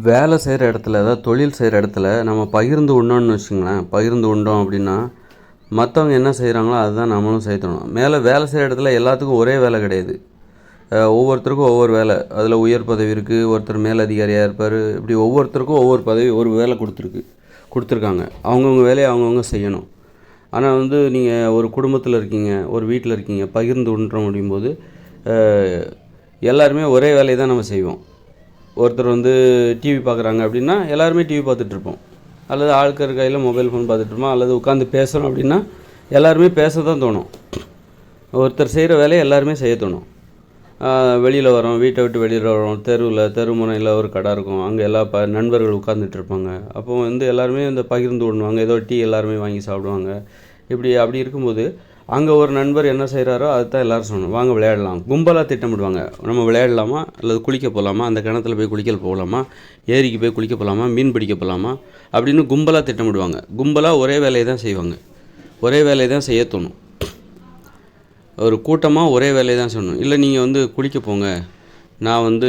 வேலை செய்கிற இடத்துல, அதாவது தொழில் செய்கிற இடத்துல நம்ம பகிர்ந்து உண்ணோம்னு வச்சுங்களேன். பகிர்ந்து உண்டோம் அப்படின்னா, மற்றவங்க என்ன செய்கிறாங்களோ அதுதான் நம்மளும் செய்யணும். வேலை செய்கிற இடத்துல எல்லாத்துக்கும் ஒரே வேலை கிடையாது. ஒவ்வொருத்தருக்கும் ஒவ்வொரு வேலை. அதில் உயர் பதவி இருக்குது, ஒருத்தர் மேலதிகாரியாக இருப்பார். இப்படி ஒவ்வொருத்தருக்கும் ஒவ்வொரு பதவி, ஒரு வேலை கொடுத்துருக்காங்க. அவங்கவுங்க வேலையை அவங்கவுங்க செய்யணும். ஆனால் நீங்கள் ஒரு குடும்பத்தில் இருக்கீங்க, ஒரு வீட்டில் இருக்கீங்க, பகிர்ந்து உண்றோம் அப்படிங்கும்போது எல்லாருமே ஒரே வேலையை தான் நம்ம செய்வோம். ஒருத்தர் டிவி பார்க்குறாங்க அப்படின்னா எல்லாருமே டிவி பார்த்துட்ருப்போம். அல்லது ஆட்கள் கையில் மொபைல் ஃபோன் பார்த்துட்ருப்போம். அல்லது உட்காந்து பேசுகிறோம் அப்படின்னா எல்லாருமே பேச தான் தோணும். ஒருத்தர் செய்கிற வேலையை எல்லாருமே செய்ய தோணும். வெளியில் வரோம், வீட்டை விட்டு வெளியில் வரோம், தெருமுனையில் ஒரு கடை இருக்கும், அங்கே எல்லா நண்பர்கள் உட்காந்துட்ருப்பாங்க. அப்போ எல்லாருமே இந்த பகிர்ந்து உண்ணுவாங்க, ஏதோ டீ எல்லாருமே வாங்கி சாப்பிடுவாங்க. அப்படி இருக்கும்போது அங்கே ஒரு நண்பர் என்ன செய்கிறாரோ அதுதான் எல்லோரும் சொல்லணும். வாங்க விளையாடலாம், கும்பலாக திட்டமிடுவாங்க. நம்ம விளையாடலாமா, அல்லது குளிக்க போகலாமா, அந்த கிணத்துல போய் குளிக்க போகலாமா, ஏரிக்கு போய் குளிக்க போகலாமா, மீன் பிடிக்க போகலாமா அப்படின்னு கும்பலாக திட்டமிடுவாங்க. கும்பலாக ஒரே வேலையை தான் செய்வாங்க, ஒரே வேலையை தான் செய்ய தோணும். ஒரு கூட்டமாக ஒரே வேலையை தான் சொல்லணும். இல்லை நீங்கள் குளிக்க போங்க, நான்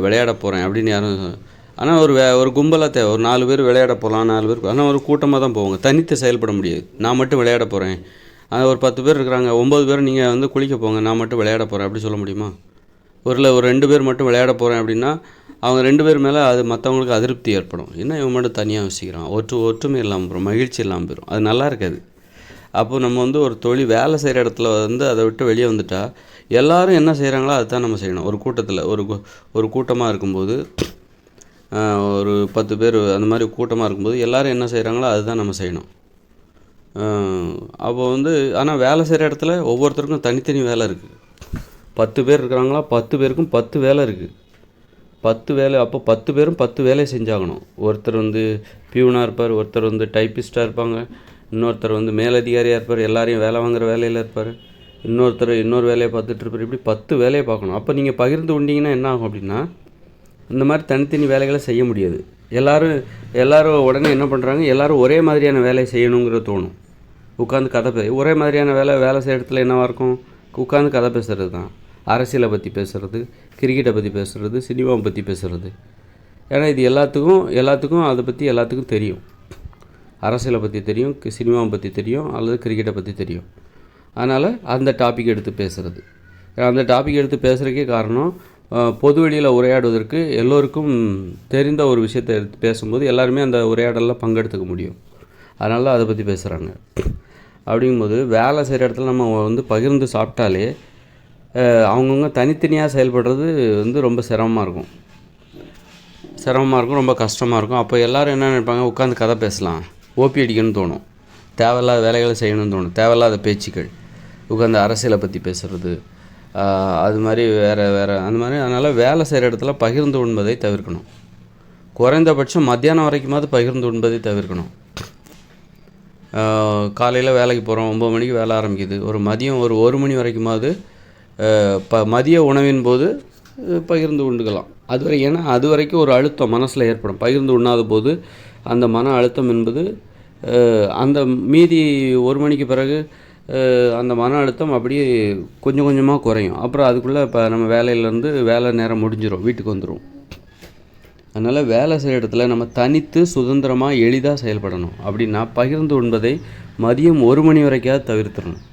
விளையாட போகிறேன் அப்படின்னு யாரும். ஆனால் ஒரு கும்பலாக தேவை. ஒரு 4 பேர் விளையாட போகலாம், 4 பேர். ஆனால் ஒரு கூட்டமாக தான் போவாங்க. தனித்து செயல்பட முடியாது. நான் மட்டும் விளையாட போகிறேன், ஒரு 10 பேர் இருக்கிறாங்க, 9 பேர் நீங்கள் குளிக்க போங்க, நான் மட்டும் விளையாட போகிறேன் அப்படி சொல்ல முடியுமா? ஒரு 2 பேர் மட்டும் விளையாட போகிறேன் அப்படின்னா அவங்க 2 பேர் மேலே அது மற்றவங்களுக்கு அதிருப்தி ஏற்படும். என்ன இவன் மட்டும் தனியாக யோசிக்கிறான், ஒற்றுமை இல்லாமல் போயிடும், மகிழ்ச்சி இல்லாமல் போயிடும். அது நல்லா இருக்காது. அப்போ நம்ம ஒரு தொழில் வேலை செய்கிற இடத்துல அதை விட்டு வெளியே வந்துட்டால் எல்லோரும் என்ன செய்கிறாங்களோ அதுதான் நம்ம செய்யணும். ஒரு கூட்டத்தில் ஒரு கூட்டமாக இருக்கும்போது, ஒரு 10 பேர் அந்த மாதிரி கூட்டமாக இருக்கும்போது எல்லோரும் என்ன செய்கிறாங்களோ அதுதான் நம்ம செய்யணும். அப்போ ஆனால் வேலை செய்கிற இடத்துல ஒவ்வொருத்தருக்கும் தனித்தனி வேலை இருக்குது. 10 பேர் இருக்கிறாங்களா, 10 பேருக்கும் 10 வேலை இருக்குது. 10 வேலை. அப்போ 10 பேரும் 10 வேலையை செஞ்சாகணும். ஒருத்தர் பியூனாக இருப்பார், ஒருத்தர் டைப்பிஸ்ட்டாக இருப்பாங்க, இன்னொருத்தர் மேலதிகாரியாக இருப்பார், எல்லாரையும் வேலை வாங்குகிற வேலையில் இருப்பார், இன்னொருத்தர் இன்னொரு வேலையை பார்த்துட்ருப்பார். இப்படி 10 வேலையை பார்க்கணும். அப்போ நீங்கள் பகிர்ந்து உண்டிங்கன்னா என்ன ஆகும் அப்படின்னா, இந்த மாதிரி தனித்தனி வேலைகளை செய்ய முடியாது. எல்லோரும் உடனே என்ன பண்ணுறாங்க, எல்லோரும் ஒரே மாதிரியான வேலையை செய்யணுங்கிற தோணும். உட்காந்து கதை ஒரே மாதிரியான வேலை செய்கிற இடத்துல என்னவாக இருக்கும், உட்காந்து கதை பேசுகிறது தான். அரசியலை பற்றி பேசுகிறது, கிரிக்கெட்டை பற்றி பேசுகிறது, சினிமாவை பற்றி பேசுகிறது. ஏன்னா இது எல்லாத்துக்கும் அதை பற்றி எல்லாத்துக்கும் தெரியும். அரசியலை பற்றி தெரியும், சினிமாவை பற்றி தெரியும், அல்லது கிரிக்கெட்டை பற்றி தெரியும். அதனால் அந்த டாபிக் எடுத்து பேசுகிறது. அந்த டாபிக் எடுத்து பேசுகிறதுக்கே காரணம், பொது வெளியில் உரையாடுவதற்கு எல்லோருக்கும் தெரிந்த ஒரு விஷயத்தை எடுத்து பேசும்போது எல்லாருமே அந்த உரையாடலில் பங்கெடுத்துக்க முடியும். அதனால அதை பற்றி பேசுகிறாங்க. அப்படிங்கும்போது வேலை செய்கிற இடத்துல நம்ம பகிர்ந்து சாப்பிட்டாலே அவங்கவுங்க தனித்தனியாக செயல்படுறது ரொம்ப சிரமமாக இருக்கும், ரொம்ப கஷ்டமாக இருக்கும். அப்போ எல்லோரும் என்ன நினைப்பாங்க, உட்காந்து கதை பேசலாம், ஓபி அடிக்கணும்னு தோணும், தேவையில்லாத வேலைகளை செய்யணும்னு தோணும், தேவையில்லாத பேச்சுக்கள், உட்காந்து அரசியலை பற்றி பேசுகிறது, அது மாதிரி வேறு அந்த மாதிரி. அதனால் வேலை செய்கிற இடத்துல பகிர்ந்து உண்பதை தவிர்க்கணும். குறைந்தபட்சம் மத்தியானம் வரைக்குமாவது பகிர்ந்து உண்பதை தவிர்க்கணும். காலையில் வேலைக்கு போகிறோம், 9 மணிக்கு வேலை ஆரம்பிக்குது, மதியம் ஒரு 1 மணி வரைக்குமாவது மதிய உணவின் போது பகிர்ந்து உண்டுக்கலாம். ஏன்னா அது வரைக்கும் ஒரு அழுத்தம் மனசில் ஏற்படும். பகிர்ந்து உண்ணாத போது அந்த மன அழுத்தம் என்பது அந்த மீதி 1 மணிக்கு பிறகு அந்த மன அழுத்தம் அப்படியே கொஞ்சம் கொஞ்சமாக குறையும். அப்புறம் அதுக்குள்ளே இப்போ நம்ம வேலையிலேருந்து வேலை நேரம் முடிஞ்சிடும், வீட்டுக்கு வந்துடும். அதனால் வேலை செய்கிற இடத்துல நம்ம தனித்து சுதந்திரமாக எளிதாக செயல்படணும். அப்படின்னா பகிர்ந்து உண்பதை மதியம் 1 மணி வரைக்காவது தவிர்த்துடணும்.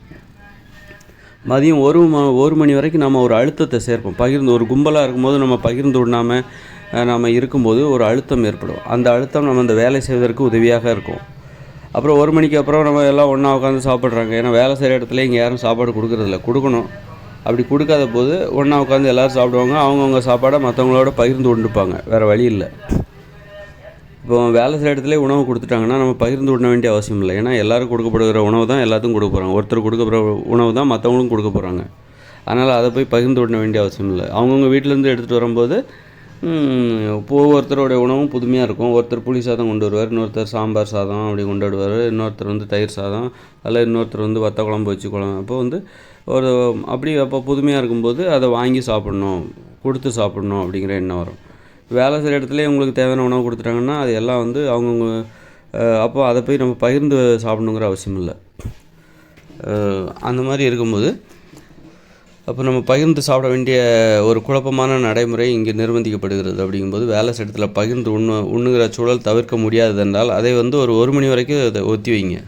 மதியம் 1 மணி வரைக்கும் நம்ம ஒரு அழுத்தத்தை சேர்ப்போம். ஒரு கும்பலாக இருக்கும்போது நம்ம பகிர்ந்து உண்ணாமல் நம்ம இருக்கும்போது ஒரு அழுத்தம் ஏற்படும். அந்த அழுத்தம் நம்ம அந்த வேலை செய்வதற்கு உதவியாக இருக்கும். அப்புறம் 1 மணிக்கு அப்புறம் நம்ம எல்லாம் ஒன்றா உட்காந்து சாப்பிட்றாங்க. ஏன்னா வேலை செய்கிற இடத்துல இங்கே யாரும் சாப்பாடு கொடுக்குறதில்ல, கொடுக்கணும். அப்படி கொடுக்காத போது ஒன்றா உட்காந்து எல்லோரும் சாப்பிடுவாங்க. அவங்கவுங்க சாப்பாடை மற்றவங்களோட பகிர்ந்து உண்டுப்பாங்க, வேறு வழி இல்லை. இப்போ வேலை செய்கிற இடத்துல உணவு கொடுத்துட்டாங்கன்னா நம்ம பகிர்ந்து உண்ண வேண்டிய அவசியம் இல்லை. ஏன்னா எல்லோரும் கொடுக்கப்படுகிற உணவு தான் எல்லாத்துக்கும் கொடுக்க போகிறாங்க. ஒருத்தர் கொடுக்கப்படுற உணவு தான் மற்றவங்களும் கொடுக்க போகிறாங்க. அதனால் அதை போய் பகிர்ந்து உண்ண வேண்டிய அவசியம் இல்லை. அவங்கவுங்க வீட்டிலேருந்து எடுத்துகிட்டு வரும்போது ஒவ்வொருத்தரோடைய உணவும் புதுமையாக இருக்கும். ஒருத்தர் புளி சாதம் கொண்டு வருவார், இன்னொருத்தர் சாம்பார் சாதம் அப்படி கொண்டு வருவார், இன்னொருத்தர் தயிர் சாதம், அதில் இன்னொருத்தர் வத்த குழம்பு வச்சு அப்போ அப்போ புதுமையாக இருக்கும்போது அதை வாங்கி சாப்பிட்ணும், கொடுத்து சாப்பிட்ணும் அப்படிங்கிற எண்ணம் வரும். வேலை செய்கிற இடத்துல உங்களுக்கு தேவையான உணவு கொடுத்துட்டாங்கன்னா அது எல்லாம் அவங்கவுங்க அப்போ அதை போய் நம்ம பகிர்ந்து சாப்பிடணுங்கிற அவசியம் இல்லை. அந்த மாதிரி இருக்கும்போது அப்போ நம்ம பகிர்ந்து சாப்பிட வேண்டிய ஒரு குழப்பமான நடைமுறை இங்கே நிர்பந்திக்கப்படுகிறது. அப்படிங்கும்போது வேலை இடத்துல பகிர்ந்து உண்ணுகிற சூழல் தவிர்க்க முடியாது என்றால் அதை வந்து ஒரு மணி வரைக்கும் அதை ஒத்தி வைங்க.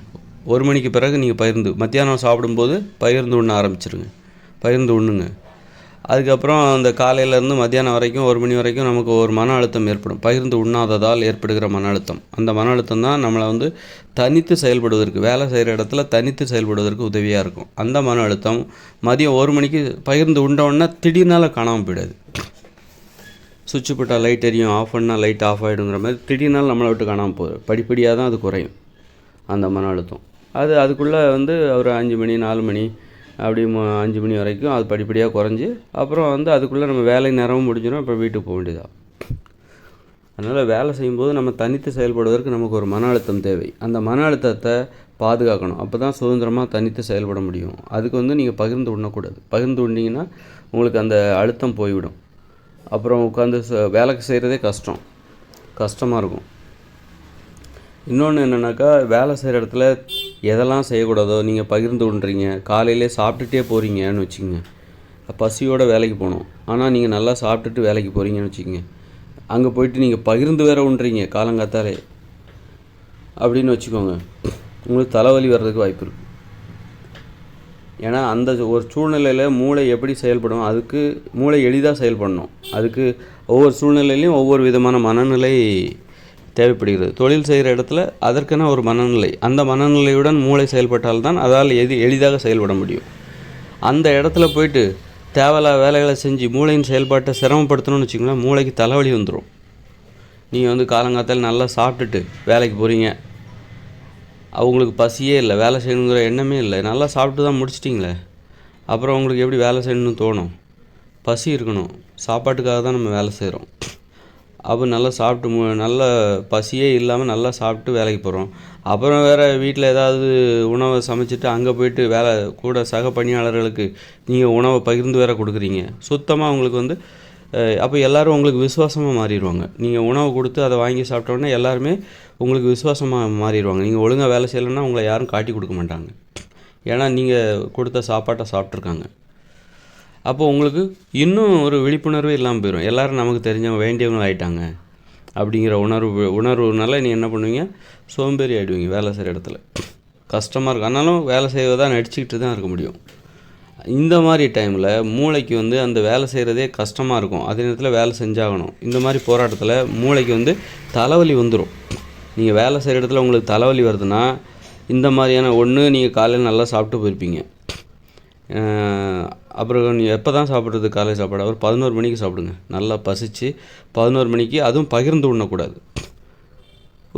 1 மணிக்கு பிறகு நீங்கள் பகிர்ந்து மத்தியானம் சாப்பிடும்போது பகிர்ந்து உண்ண ஆரம்பிச்சிருங்க. பகிர்ந்து உண்ணுங்க. அதுக்கப்புறம் அந்த காலையிலேருந்து மத்தியானம் வரைக்கும் 1 மணி வரைக்கும் நமக்கு ஒரு மன அழுத்தம் ஏற்படும். பகிர்ந்து உண்ணாததால் ஏற்படுகிற மன அழுத்தம். அந்த மன அழுத்தம் தான் நம்மளை வந்து தனித்து செயல்படுவதற்கு, வேலை செய்கிற இடத்துல தனித்து செயல்படுவதற்கு உதவியாக இருக்கும். அந்த மன அழுத்தம் மதியம் 1 மணிக்கு பகிர்ந்து உண்டவுடனே திடீர்னால காணாமல் போயிடாது. சுவிட்சு போட்டால் லைட் எரியும், ஆஃப் பண்ணால் லைட் ஆஃப் ஆகிடுங்கிற மாதிரி திடீர்னால நம்மளை விட்டு காணாமல் போகுது. படிப்படியாக தான் அது குறையும் அந்த மன அழுத்தம். அதுக்குள்ளே வந்து ஒரு 5 மணி 4 மணி அப்படி 5 மணி வரைக்கும் அது படிப்படியாக குறைஞ்சி அப்புறம் வந்து அதுக்குள்ளே நம்ம வேலை நேரமும் முடிஞ்சிடும். அப்புறம் வீட்டுக்கு போக வேண்டியதாக. அதனால் வேலை செய்யும்போது நம்ம தனித்து செயல்படுவதற்கு நமக்கு ஒரு மன அழுத்தம் தேவை. அந்த மன அழுத்தத்தை பாதுகாக்கணும். அப்போ தான் சுதந்திரமாக தனித்து செயல்பட முடியும். அதுக்கு வந்து நீங்கள் பகிர்ந்து உண்ணக்கூடாது. பகிர்ந்து உண்டிங்கன்னா உங்களுக்கு அந்த அழுத்தம் போய்விடும். அப்புறம் உட்காந்து வேலைக்கு செய்கிறதே கஷ்டமாக இருக்கும். இன்னொன்று என்னென்னாக்கா, வேலை செய்கிற இடத்துல எதெல்லாம் செய்யக்கூடாதோ நீங்கள் பகிர்ந்து உண்றீங்க. காலையிலே சாப்பிட்டுட்டே போகிறீங்கன்னு வச்சுக்கோங்க. பசியோடு வேலைக்கு போகணும். ஆனால் நீங்கள் நல்லா சாப்பிட்டுட்டு வேலைக்கு போகிறீங்கன்னு வச்சுக்கோங்க. அங்கே போயிட்டு நீங்கள் பகிர்ந்து வேற உண்றீங்க காலங்காத்தாலே அப்படின்னு வச்சுக்கோங்க. உங்களுக்கு தலைவலி வர்றதுக்கு வாய்ப்பு இருக்குது. ஏன்னா அந்த ஒரு சூழ்நிலையில் மூளை எப்படி செயல்படும், அதுக்கு மூளை எளிதாக செயல்படணும். அதுக்கு ஒவ்வொரு சூழ்நிலையிலையும் ஒவ்வொரு விதமான மனநிலை தேவைப்படுகிறது. தொழில் செய்கிற இடத்துல அதற்கென ஒரு மனநிலை, அந்த மனநிலையுடன் மூளை செயல்பட்டால்தான் அதால் எளிதாக செயல்பட முடியும். அந்த இடத்துல போயிட்டு தேவையில்லாத வேலைகளை செஞ்சு மூளையின் செயல்பாட்டை சிரமப்படுத்தணும்னு வச்சுக்கோங்களேன், மூளைக்கு தலைவலி வந்துடும். நீங்கள் வந்து காலங்காத்தால் நல்லா சாப்பிட்டுட்டு வேலைக்கு போகிறீங்க, அவங்களுக்கு பசியே இல்லை, வேலை செய்யணுங்கிற எண்ணமே இல்லை, நல்லா சாப்பிட்டு தான் முடிச்சிட்டிங்களே, அப்புறம் உங்களுக்கு எப்படி வேலை செய்யணும்னு தோணும்? பசி இருக்கணும். சாப்பாட்டுக்காக தான் நம்ம வேலை செய்கிறோம். அப்போ நல்லா சாப்பிட்டு நல்ல பசியே இல்லாமல் நல்லா சாப்பிட்டு வேலைக்கு போகிறோம். அப்புறம் வேறு வீட்டில் ஏதாவது உணவை சமைச்சிட்டு அங்கே போயிட்டு வேலை கூட சக பணியாளர்களுக்கு நீங்கள் உணவை பகிர்ந்து வேற கொடுக்குறீங்க. சுத்தமாக உங்களுக்கு வந்து அப்போ எல்லோரும் உங்களுக்கு விசுவாசமாக மாறிடுவாங்க. நீங்கள் உணவு கொடுத்து அதை வாங்கி சாப்பிட்டோன்னே எல்லாருமே உங்களுக்கு விசுவாசமாக மாறிடுவாங்க. நீங்கள் ஒழுங்காக வேலை செய்யலைன்னா உங்களை யாரும் காட்டி கொடுக்க மாட்டாங்க. ஏன்னா நீங்கள் கொடுத்த சாப்பாட்டை சாப்பிட்ருக்காங்க. அப்போ உங்களுக்கு இன்னும் ஒரு விழிப்புணர்வே இல்லாமல் போயிடும். எல்லோரும் நமக்கு தெரிஞ்சவங்க வேண்டியவங்க ஆகிட்டாங்க அப்படிங்கிற உணர்வுனால நீ என்ன பண்ணுவீங்க, சோம்பேறி ஆகிடுவீங்க. வேலை செய்கிற இடத்துல கஷ்டமாக இருக்கும். ஆனாலும் வேலை செய்வதாக நடிச்சுக்கிட்டு தான் இருக்க முடியும். இந்த மாதிரி டைமில் மூளைக்கு வந்து அந்த வேலை செய்கிறதே கஷ்டமாக இருக்கும். அதே நேரத்தில் வேலை செஞ்சாகணும். இந்த மாதிரி போராட்டத்தில் மூளைக்கு வந்து தலைவலி வந்துடும். நீங்கள் வேலை செய்கிற இடத்துல உங்களுக்கு தலைவலி வருதுன்னா இந்த மாதிரியான நீங்கள் காலையில் நல்லா சாப்பிட்டு போயிருப்பீங்க. அப்புறம் நீங்கள் எப்போ தான் சாப்பிட்றது காலை சாப்பாடு? ஒரு 11 மணிக்கு சாப்பிடுங்க. நல்லா பசிச்சு 11 மணிக்கு, அதுவும் பகிர்ந்து உண்ணக்கூடாது.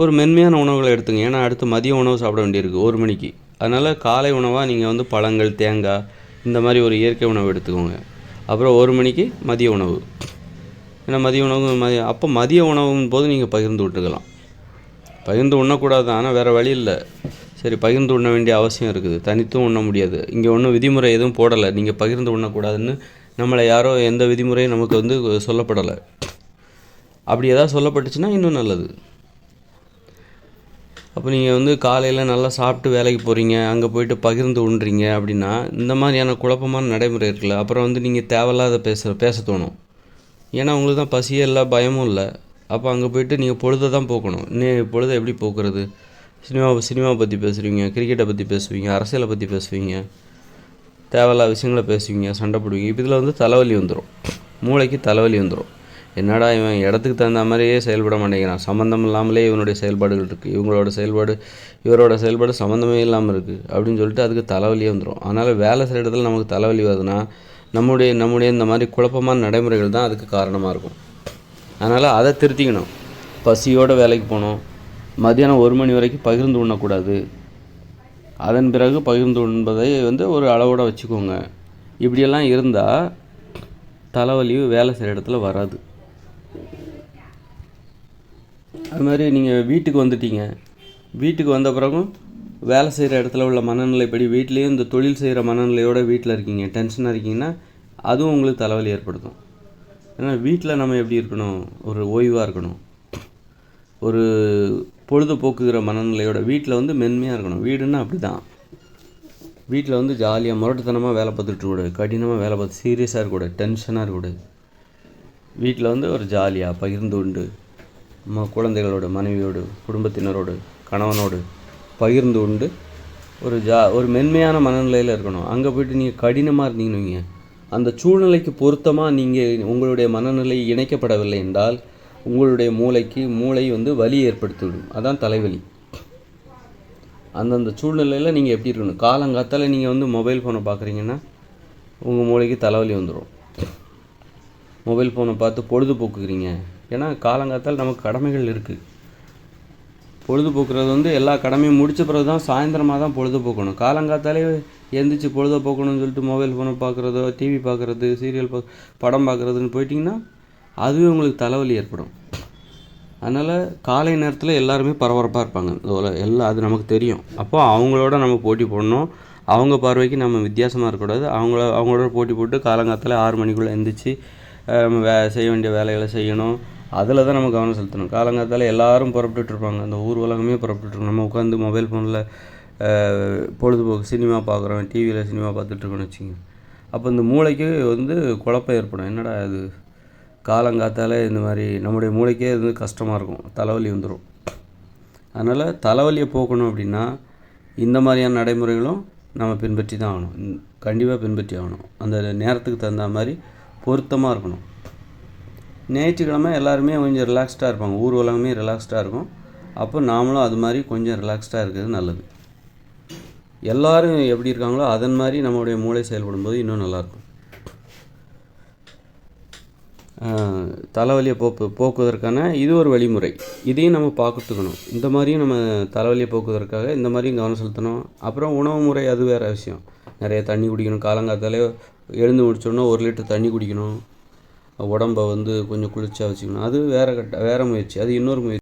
ஒரு மென்மையான உணவுகளை எடுத்துங்க. ஏன்னா அடுத்து மதிய உணவு சாப்பிட வேண்டியிருக்கு 1 மணிக்கு. அதனால் காலை உணவாக நீங்கள் வந்து பழங்கள், தேங்காய் இந்த மாதிரி ஒரு இயற்கை உணவு எடுத்துக்கோங்க. அப்புறம் 1 மணிக்கு மதிய உணவு. ஏன்னா மதிய உணவு அப்போ மதிய உணவும் போது நீங்கள் பகிர்ந்து விட்டுக்கலாம். பகிர்ந்து உண்ணக்கூடாது, ஆனால் வேறு வழி இல்லை. சரி, பகிர்ந்து உண்ண வேண்டிய அவசியம் இருக்குது. தனித்தும் உண்ண முடியாது. இங்கே ஒன்றும் விதிமுறை எதுவும் போடலை, நீங்கள் பகிர்ந்து உண்ணக்கூடாதுன்னு நம்மளை யாரோ எந்த விதிமுறையும் நமக்கு வந்து சொல்லப்படலை. அப்படி ஏதாவது சொல்லப்பட்டுச்சுன்னா இன்னும் நல்லது. அப்போ நீங்கள் வந்து காலையில் நல்லா சாப்பிட்டு வேலைக்கு போகிறீங்க, அங்கே போயிட்டு பகிர்ந்து உண்றீங்க அப்படின்னா இந்த மாதிரியான குழப்பமான நடைமுறை இருக்குல்ல, அப்புறம் வந்து நீங்கள் தேவையில்லாத பேச தோணும். ஏன்னா உங்களுக்கு தான் பசியே இல்லை, பயமும் இல்லை. அப்போ அங்கே போயிட்டு நீங்கள் பொழுதை தான் போக்கணும். பொழுதை எப்படி போக்குறது? சினிமாவை பற்றி பேசுவீங்க, கிரிக்கெட்டை பற்றி பேசுவீங்க, அரசியலை பற்றி பேசுவீங்க, தேவையில்லாத விஷயங்களை பேசுவீங்க, சண்டை போடுவீங்க. இப்போ இதில் வந்து தலைவலி வந்துடும். மூளைக்கு தலைவலி வந்துடும். என்னடா இவன் இடத்துக்கு தகுந்த மாதிரியே செயல்பட மாட்டேங்கிறான், சம்மந்தம் இல்லாமலே இவனுடைய செயல்பாடுகள் இருக்குது, இவரோட செயல்பாடு சம்மந்தமே இல்லாமல் இருக்குது அப்படின்னு சொல்லிட்டு அதுக்கு தலைவலியே வந்துடும். அதனால் வேலை செய்கிற இடத்துல நமக்கு தலைவலி வருதுன்னா நம்முடைய இந்த மாதிரி குழப்பமான நடைமுறைகள் தான் அதுக்கு காரணமாக இருக்கும். அதனால் அதை திருத்திக்கணும். பசியோடு வேலைக்கு போகணும். மத்தியானம் 1 மணி வரைக்கும் பகிர்ந்து உண்ணக்கூடாது. அதன் பிறகு பகிர்ந்து உண்பதை வந்து ஒரு அளவோடு வச்சுக்கோங்க. இப்படியெல்லாம் இருந்தால் தலைவலி வேலை செய்கிற இடத்துல வராது. அது மாதிரி நீங்கள் வீட்டுக்கு வந்துட்டீங்க, வீட்டுக்கு வந்த பிறகும் வேலை செய்கிற இடத்துல உள்ள மனநிலைப்படி வீட்லேயும் இந்த தொழில் செய்கிற மனநிலையோடு வீட்டில் இருக்கீங்க, டென்ஷனாக இருக்கீங்கன்னா அதுவும் உங்களுக்கு தலைவலி ஏற்படுத்தும். ஏன்னா வீட்டில் நம்ம எப்படி இருக்கணும், ஒரு ஓய்வாக இருக்கணும், ஒரு பொழுதுபோக்குகிற மனநிலையோட வீட்டில் வந்து மென்மையாக இருக்கணும். வீடுன்னா அப்படி தான். வீட்டில் வந்து ஜாலியாக முரட்டுத்தனமாக வேலை பார்த்துட்டு இருக்கக்கூடாது, கடினமாக வேலை பார்த்து சீரியஸாக இருக்கக்கூடாது, டென்ஷனாக இருக்கக்கூடாது. வீட்டில் வந்து ஒரு ஜாலியாக பகிர்ந்து உண்டு குழந்தைகளோடு, மனைவியோடு, குடும்பத்தினரோடு, கணவனோடு பகிர்ந்து உண்டு ஒரு மென்மையான மனநிலையில் இருக்கணும். அங்கே போய்ட்டு நீங்கள் கடினமாக இருந்தீங்கன்னு வைங்க, அந்த சூழ்நிலைக்கு பொருத்தமாக நீங்கள் உங்களுடைய மனநிலை இணைக்கப்படவில்லை என்றால் உங்களுடைய மூளை வந்து வலி ஏற்படுத்திவிடும். அதான் தலைவலி. அந்தந்த சூழ்நிலையில் நீங்கள் எப்படி இருக்கணும். காலங்காத்தால் நீங்கள் வந்து மொபைல் ஃபோனை பார்க்குறீங்கன்னா உங்கள் மூளைக்கு தலைவலி வந்துடும். மொபைல் ஃபோனை பார்த்து பொழுதுபோக்குறீங்க. ஏன்னா காலங்காத்தால் நமக்கு கடமைகள் இருக்குது. பொழுதுபோக்குறது வந்து எல்லா கடமையும் முடித்த பிறகு தான் சாயந்தரமாக தான் பொழுதுபோக்கணும். காலங்காத்தாலே எழுந்திரிச்சு பொழுதுபோக்கணும்னு சொல்லிட்டு மொபைல் ஃபோனை பார்க்குறதோ, டிவி பார்க்குறது, சீரியல் படம் பார்க்குறதுன்னு போயிட்டிங்கன்னா அதுவே உங்களுக்கு தலைவலி ஏற்படும். அதனால் காலை நேரத்தில் எல்லாருமே பரபரப்பாக இருப்பாங்க. எல்லாம் அது நமக்கு தெரியும். அப்போ அவங்களோட நம்ம போட்டி போடணும். அவங்க பார்வைக்கு நம்ம வித்தியாசமாக இருக்கக்கூடாது. அவங்களோட போட்டி போட்டு காலங்காத்தால் 6 மணிக்குள்ளே எழுந்திரிச்சு செய்ய வேண்டிய வேலைகளை செய்யணும். அதில் தான் நம்ம கவனம் செலுத்தணும். காலங்காத்தால் எல்லோரும் புறப்பட்டுருப்பாங்க. அந்த ஊர் உலகமே புறப்பட்டுருக்கோம். நம்ம உட்காந்து மொபைல் ஃபோனில் பொழுதுபோக்கு சினிமா பார்க்குறோம், டிவியில் சினிமா பார்த்துட்ருக்கோன்னு வச்சுங்க. அப்போ இந்த மூளைக்கு வந்து குழப்பம் ஏற்படும். என்னடா இது காலங்காத்தால் இந்த மாதிரி நம்முடைய மூளைக்கே இது கஷ்டமாக இருக்கும், தலைவலி வந்துடும். அதனால் தலைவலியை போக்கணும் அப்படின்னா இந்த மாதிரியான நடைமுறைகளும் நம்ம பின்பற்றி தான் ஆகணும். கண்டிப்பாக பின்பற்றி ஆகணும். அந்த நேரத்துக்கு தகுந்த மாதிரி பொருத்தமாக இருக்கணும். ஞாயிற்றுக்கிழமை எல்லாருமே கொஞ்சம் ரிலாக்ஸ்டாக இருப்பாங்க. ஊர் உலகமே ரிலாக்ஸ்டாக இருக்கும். அப்போ நாமளும் அது மாதிரி கொஞ்சம் ரிலாக்ஸ்டாக இருக்கிறது நல்லது. எல்லோரும் எப்படி இருக்காங்களோ அதன் மாதிரி நம்மளுடைய மூளை செயல்படும்போது இன்னும் நல்லாயிருக்கும். தலைவலியை போக்குவதற்கான இது ஒரு வழிமுறை. இதையும் நம்ம பார்த்துக்கணும். இந்த மாதிரியும் நம்ம தலைவலியை போக்குவதற்காக இந்த மாதிரியும் கவனம் செலுத்தணும். அப்புறம் உணவு முறை அது வேறு விஷயம். நிறைய தண்ணி குடிக்கணும். காலங்காத்தாலே எழுந்து முடிச்சோன்னா 1 லிட்டர் தண்ணி குடிக்கணும். உடம்பை வந்து கொஞ்சம் குளிர்ச்சியாக வச்சுக்கணும். அது வேறு முயற்சி. அது இன்னொரு முயற்சி.